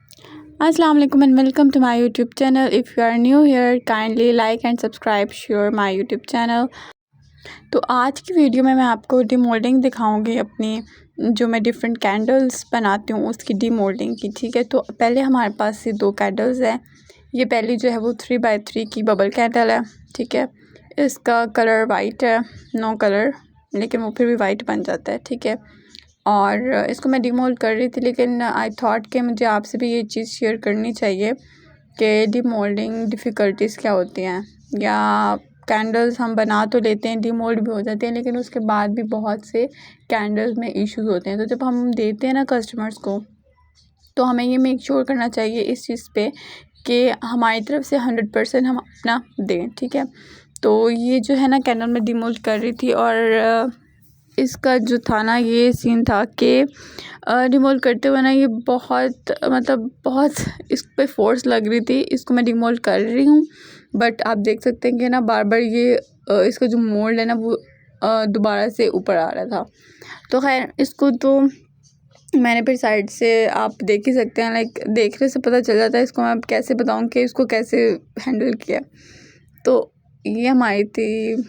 Assalamu alaikum and welcome to my YouTube channel. If you are new here, kindly like and subscribe share my YouTube channel. तो आज की video में मैं आपको demoulding दिखाऊंगी अपनी जो मैं डिफरेंट कैंडल्स बनाती हूँ उसकी डीमोल्डिंग की। ठीक है, तो पहले हमारे पास ये दो कैंडल्स हैं। ये पहली जो है वो 3x3 की बबल कैंडल है। ठीक है, इसका कलर वाइट है, नो कलर, लेकिन वो फिर भी वाइट बन जाता है। ठीक है, और इसको मैं डीमोल्ड कर रही थी, लेकिन आई थॉट कि मुझे आपसे भी ये चीज़ शेयर करनी चाहिए कि डीमोल्डिंग डिफ़िकल्टीज़ क्या होती हैं। या कैंडल्स हम बना तो लेते हैं, डीमोल्ड भी हो जाते हैं, लेकिन उसके बाद भी बहुत से कैंडल्स में इश्यूज़ होते हैं। तो जब हम देते हैं ना कस्टमर्स को, तो हमें ये मेक श्योर करना चाहिए इस चीज़ पे कि हमारी तरफ से 100% हम अपना दें। ठीक है, तो ये जो है ना कैंडल मैं डीमोल्ड कर रही थी, और इसका जो था ना ये सीन था कि डीमोल्ड करते हुए ना ये बहुत बहुत इस पे फोर्स लग रही थी। इसको मैं डीमोल्ड कर रही हूँ, बट आप देख सकते हैं कि ना बार बार ये इसका जो मोल्ड है ना वो दोबारा से ऊपर आ रहा था। तो खैर इसको तो मैंने फिर साइड से आप देख ही सकते हैं, लाइक देखने से पता चल जाता है। इसको मैं अब कैसे बताऊँ कि इसको कैसे हैंडल किया। तो ये हमारी थी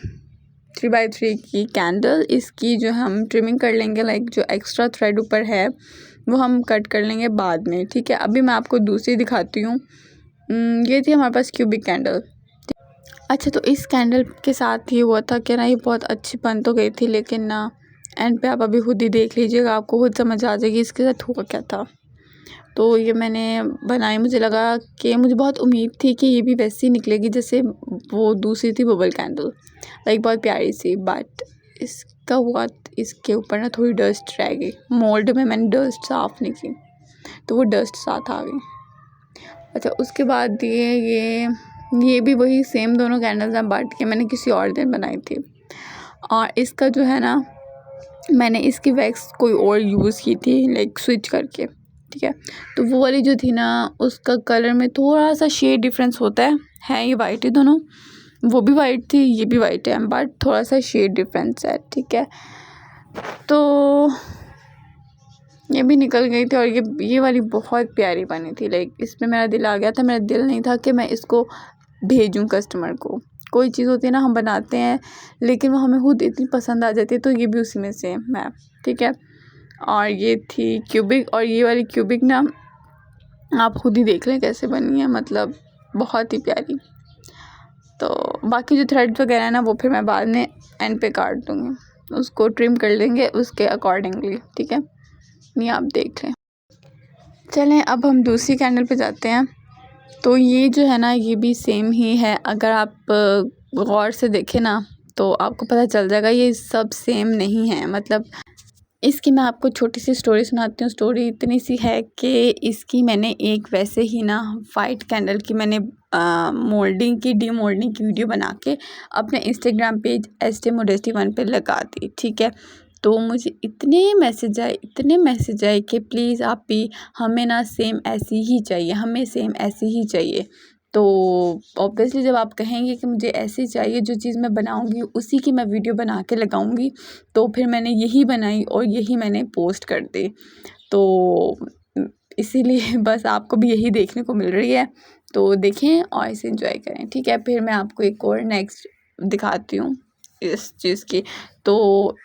3x3 की कैंडल। इसकी जो हम ट्रिमिंग कर लेंगे, लाइक जो एक्स्ट्रा थ्रेड ऊपर है वो हम कट कर लेंगे बाद में। ठीक है, अभी मैं आपको दूसरी दिखाती हूँ। ये थी हमारे पास क्यूबिक कैंडल। अच्छा, तो इस कैंडल के साथ ये हुआ था कि ना ये बहुत अच्छी बन तो गई थी, लेकिन ना एंड पे आप अभी खुद ही देख लीजिएगा, आपको खुद समझ आ जाएगी इसके साथ हुआ क्या था। तो ये मैंने बनाई, मुझे लगा कि मुझे बहुत उम्मीद थी कि ये भी वैसी निकलेगी जैसे वो दूसरी थी बबल कैंडल, लाइक बहुत प्यारी सी। बट इसका हुआ, इसके ऊपर ना थोड़ी डस्ट रह गई। मोल्ड में मैंने डस्ट साफ़ नहीं की, तो वो डस्ट साथ आ गई। अच्छा, उसके बाद ये भी वही सेम दोनों कैंडल्स हैं, बट के मैंने किसी और दिन बनाई थी। और इसका जो है ना मैंने इसकी वैक्स कोई और यूज़ की थी, लाइक स्विच करके। ठीक है, तो वो वाली जो थी ना उसका कलर में थोड़ा सा शेड डिफरेंस होता है ये वाइट है दोनों, वो भी वाइट थी ये भी वाइट है, बट थोड़ा सा शेड डिफरेंस है। ठीक है, तो ये भी निकल गई थी, और ये वाली बहुत प्यारी बनी थी। लाइक इसमें मेरा दिल आ गया था, मेरा दिल नहीं था कि मैं इसको भेजूं कस्टमर को। कोई चीज़ होती है ना हम बनाते हैं, लेकिन वो हमें खुद इतनी पसंद आ जाती है, तो ये भी उसी में से मैं। ठीक है, और ये थी क्यूबिक, और ये वाली क्यूबिक ना आप खुद ही देख लें कैसे बनी है, मतलब बहुत ही प्यारी। तो बाकी जो थ्रेड वगैरह है ना वो फिर मैं बाद में एंड पे काट दूँगी, उसको ट्रिम कर लेंगे उसके अकॉर्डिंगली। ठीक है, ये आप देख लें। चलें अब हम दूसरी कैंडल पे जाते हैं। तो ये जो है ना ये भी सेम ही है, अगर आप गौर से देखें ना तो आपको पता चल जाएगा ये सब सेम नहीं है। मतलब इसकी मैं आपको छोटी सी स्टोरी सुनाती हूँ। स्टोरी इतनी सी है कि इसकी मैंने एक वैसे ही ना वाइट कैंडल की मैंने मोल्डिंग की डीमोल्डिंग की वीडियो बना के अपने इंस्टाग्राम पेज ST Modesty 1 पे लगा दी। ठीक है, तो मुझे इतने मैसेज आए कि प्लीज़ आप भी हमें ना सेम ऐसी ही चाहिए, हमें सेम ऐसी ही चाहिए। तो ऑब्वियसली जब आप कहेंगे कि मुझे ऐसी चाहिए, जो चीज़ मैं बनाऊंगी उसी की मैं वीडियो बना के लगाऊंगी, तो फिर मैंने यही बनाई और यही मैंने पोस्ट कर दी। तो इसीलिए बस आपको भी यही देखने को मिल रही है, तो देखें और इसे एंजॉय करें। ठीक है, फिर मैं आपको एक और नेक्स्ट दिखाती हूँ इस चीज़ की। तो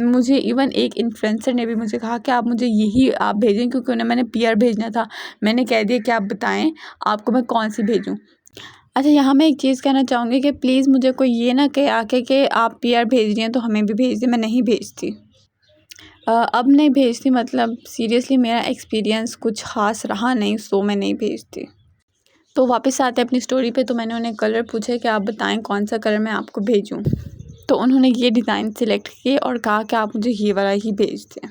मुझे इवन एक इन्फ्लुएंसर ने भी मुझे कहा कि आप मुझे यही आप भेजें, क्योंकि उन्हें मैंने PR भेजना था। मैंने कह दिया कि आप बताएं आपको मैं कौन सी भेजूं। अच्छा, यहाँ मैं एक चीज़ कहना चाहूँगी कि प्लीज़ मुझे कोई ये ना कहे आके कि आप PR भेज रही हैं तो हमें भी भेज दें। मैं नहीं भेजती, अब नहीं भेजती, मतलब सीरियसली मेरा एक्सपीरियंस कुछ ख़ास रहा नहीं, सो मैं नहीं भेजती। तो वापस आते हैं अपनी स्टोरी पे। तो मैंने उन्हें कलर पूछा कि आप बताएं कौन सा कलर मैं आपको भेजूं। तो उन्होंने ये डिज़ाइन सेलेक्ट किए और कहा कि आप मुझे ये वाला ही भेज दें।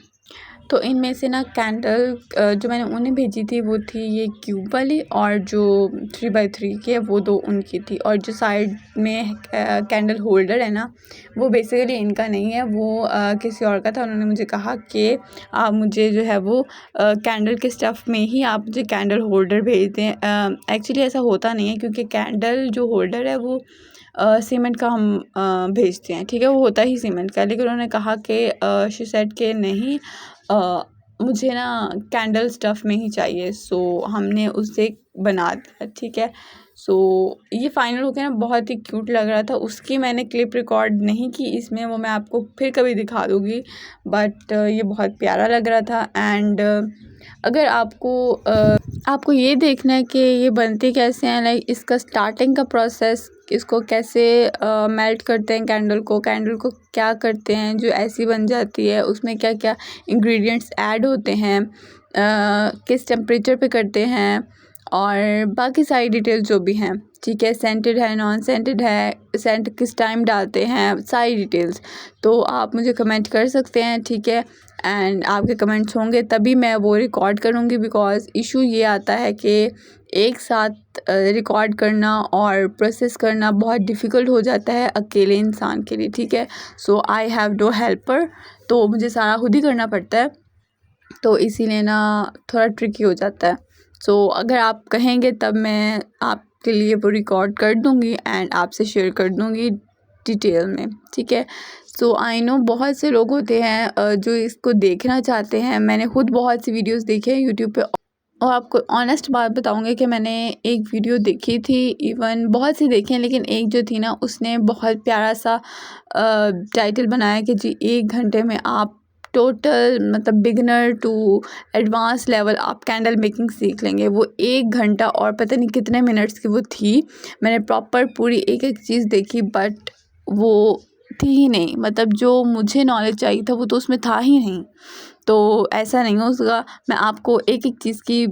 तो इनमें से ना कैंडल जो मैंने उन्हें भेजी थी वो थी ये क्यूब वाली, और जो 3x3 की है वो दो उनकी थी। और जो साइड में कैंडल होल्डर है ना वो बेसिकली इनका नहीं है, वो किसी और का था। उन्होंने मुझे कहा कि आप मुझे जो है वो कैंडल के स्टफ़ में ही आप मुझे कैंडल होल्डर भेज दें। एक्चुअली ऐसा होता नहीं है, क्योंकि कैंडल जो होल्डर है वो सीमेंट का हम भेजते हैं। ठीक है, वो होता ही सीमेंट का, लेकिन उन्होंने कहा कि शी सेड के नहीं, मुझे ना कैंडल स्टफ़ में ही चाहिए, सो हमने उससे बना दिया, ठीक है। सो ये फ़ाइनल हो गया ना, बहुत ही क्यूट लग रहा था। उसकी मैंने क्लिप रिकॉर्ड नहीं की इसमें, वो मैं आपको फिर कभी दिखा दूँगी, बट ये बहुत प्यारा लग रहा था। एंड अगर आपको ये देखना है कि ये बनती कैसे हैं, लाइक इसका स्टार्टिंग का प्रोसेस, इसको कैसे मेल्ट करते हैं कैंडल को क्या करते हैं जो ऐसी बन जाती है, उसमें क्या क्या इंग्रेडिएंट्स ऐड होते हैं, किस टेम्परेचर पे करते हैं, और बाकी सारी डिटेल्स जो भी हैं, ठीक है। सेंटेड है, नॉन सेंटेड है, सेंट किस टाइम डालते हैं, सारी डिटेल्स तो आप मुझे कमेंट कर सकते हैं, ठीक है। एंड आपके कमेंट्स होंगे तभी मैं वो रिकॉर्ड करूँगी, बिकॉज़ इशू ये आता है कि एक साथ रिकॉर्ड करना और प्रोसेस करना बहुत डिफ़िकल्ट हो जाता है अकेले इंसान के लिए, ठीक है। सो आई हैव नो हेल्पर, तो मुझे सारा खुद ही करना पड़ता है, तो इसीलिए ना थोड़ा ट्रिकी हो जाता है। सो अगर आप कहेंगे तब मैं आपके लिए वो रिकॉर्ड कर दूँगी एंड आपसे शेयर कर दूँगी डिटेल में, ठीक है। सो आई नो बहुत से लोग होते हैं जो इसको देखना चाहते हैं। मैंने खुद बहुत सी वीडियोस देखी हैं यूट्यूब पे, और आपको ऑनेस्ट बात बताऊंगी कि मैंने एक वीडियो देखी थी, इवन बहुत सी देखी हैं, लेकिन एक जो थी ना उसने बहुत प्यारा सा टाइटल बनाया कि जी 1 घंटे में आप टोटल मतलब बिगिनर टू एडवांस लेवल आप कैंडल मेकिंग सीख लेंगे। वो 1 घंटा और पता नहीं कितने मिनट्स की वो थी। मैंने प्रॉपर पूरी एक एक चीज़ देखी, बट वो थी ही नहीं, मतलब जो मुझे नॉलेज चाहिए था वो तो उसमें था ही नहीं। तो ऐसा नहीं होगा, मैं आपको एक एक चीज़ की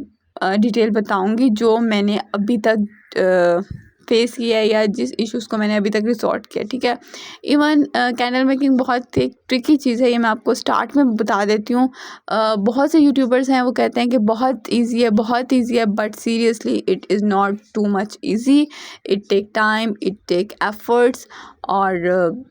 डिटेल बताऊंगी जो मैंने अभी तक फेस किया है या जिस इश्यूज़ को मैंने अभी तक रिसॉर्ट किया, ठीक है। इवन कैंडल मेकिंग बहुत एक ट्रिकी चीज़ है, ये मैं आपको स्टार्ट में बता देती हूँ। बहुत से यूट्यूबर्स हैं वो कहते हैं कि बहुत ईजी है, बहुत ईजी है, but seriously it is not too much easy. It take time, it take efforts, और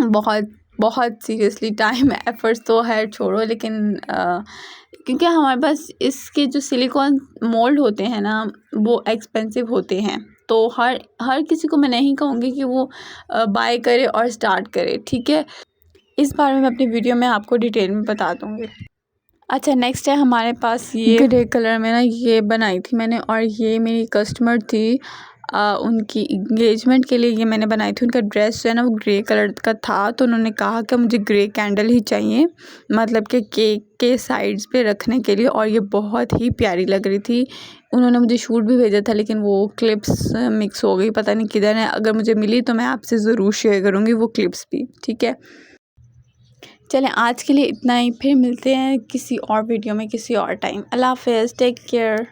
बहुत बहुत सीरियसली टाइम एफर्ट्स तो है छोड़ो, लेकिन क्योंकि हमारे पास इसके जो सिलिकॉन मोल्ड होते हैं ना वो एक्सपेंसिव होते हैं, तो हर किसी को मैं नहीं कहूँगी कि वो बाय करे और स्टार्ट करे, ठीक है। इस बारे में अपनी वीडियो में आपको डिटेल में बता दूँगी। अच्छा, नेक्स्ट है हमारे पास ये ग्रे कलर में ना ये बनाई थी मैंने, और ये मेरी कस्टमर थी, उनकी इंगेजमेंट के लिए ये मैंने बनाई थी। उनका ड्रेस जो है ना वो ग्रे कलर का था, तो उन्होंने कहा कि मुझे ग्रे कैंडल ही चाहिए, मतलब कि केक के साइड्स पे रखने के लिए, और ये बहुत ही प्यारी लग रही थी। उन्होंने मुझे शूट भी भेजा था, लेकिन वो क्लिप्स मिक्स हो गई, पता नहीं किधर है। अगर मुझे मिली तो मैं आपसे ज़रूर शेयर करूँगी वो क्लिप्स भी, ठीक है। चलें, आज के लिए इतना ही, फिर मिलते हैं किसी और वीडियो में किसी और टाइम। अल्लाह हाफ़िज़, टेक केयर।